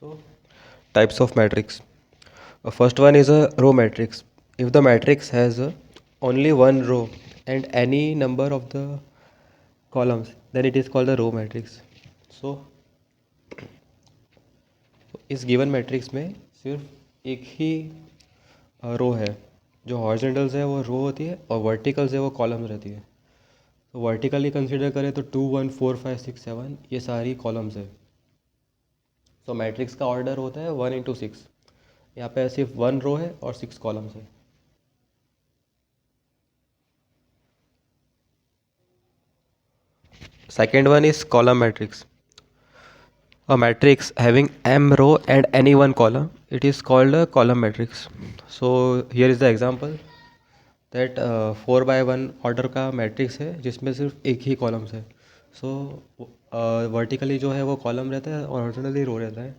So, types of matrix. First one is a row matrix. If the matrix has only one row and any number of the columns, then it is called the row matrix. So, इस given matrix में सिर्फ एक ही रो है. जो हॉरिजॉन्टल्स है वो रो होती है और वर्टिकल्स है वो कॉलम्स रहती है. तो वर्टिकली कंसीडर करें तो 2 1 4 5 6 7 ये सारी कॉलम्स है. तो मैट्रिक्स का ऑर्डर होता है 1 into 6. यहाँ पे सिर्फ 1 रो है और 6 कॉलम्स है. Second one is column matrix. A matrix having m row and any one column, it is called a column matrix. So here is the example that 4 by 1 order का matrix है जिसमें सिर्फ एक ही कॉलम्स है. सो vertically जो है वो column रहता है और हॉरिजॉन्टली रो रहता है.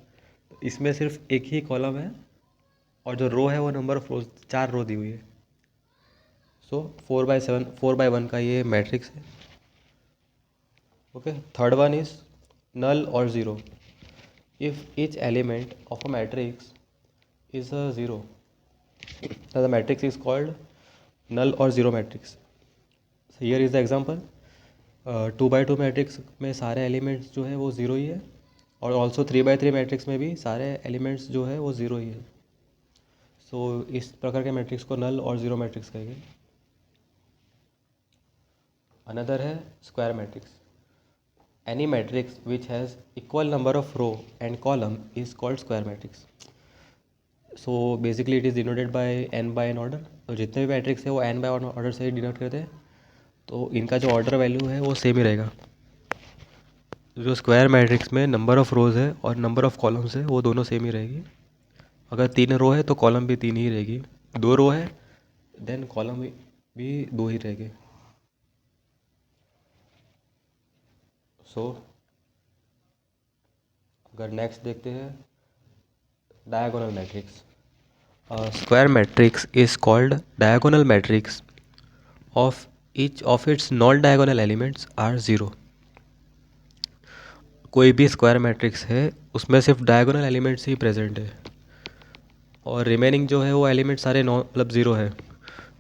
इसमें सिर्फ एक ही कॉलम है और जो रो है वो नंबर ऑफ रोज 4 रो दी हुई है. सो 4 by 1 का ये मैट्रिक्स है. Okay. Third one is null or zero. If each element of a matrix is a zero, then the matrix is called null or zero matrix. So here is the example. 2 by 2 matrix में सारे elements जो है वो zero ही है और also 3 by 3 matrix में भी सारे एलिमेंट्स जो है वो ज़ीरो ही है. सो इस प्रकार के मैट्रिक्स को नल और ज़ीरो मैट्रिक्स कहेंगे. अनदर है square matrix. Any matrix which has equal number of row and column is called square matrix. So basically it is denoted by n by n order. तो जितने भी मैट्रिक्स है वो n by n order से denote करते हैं. तो इनका जो ऑर्डर वैल्यू है वो सेम ही रहेगा. जो स्क्वायर मैट्रिक्स में नंबर ऑफ़ रोज़ है और नंबर ऑफ़ कॉलम्स है वो दोनों सेम ही रहेगी. अगर 3 रो है तो कॉलम भी 3 ही रहेगी. 2 रो है देन कॉलम भी 2 ही रहेगी. सो अगर नेक्स्ट देखते हैं diagonal matrix. Square matrix is called diagonal matrix of each of its non diagonal elements are zero. कोई भी स्क्वायर मैट्रिक्स है उसमें सिर्फ डायगोनल एलिमेंट्स ही प्रेजेंट है और रिमेनिंग जो है वो एलिमेंट सारे मतलब ज़ीरो है.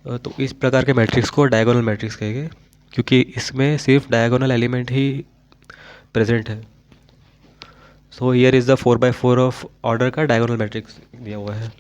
तो इस प्रकार के मैट्रिक्स को डायगोनल मैट्रिक्स कहेंगे क्योंकि इसमें सिर्फ डायगोनल एलिमेंट ही प्रेजेंट है. So here is the 4 by 4 of order का डायगोनल मैट्रिक्स दिया हुआ है.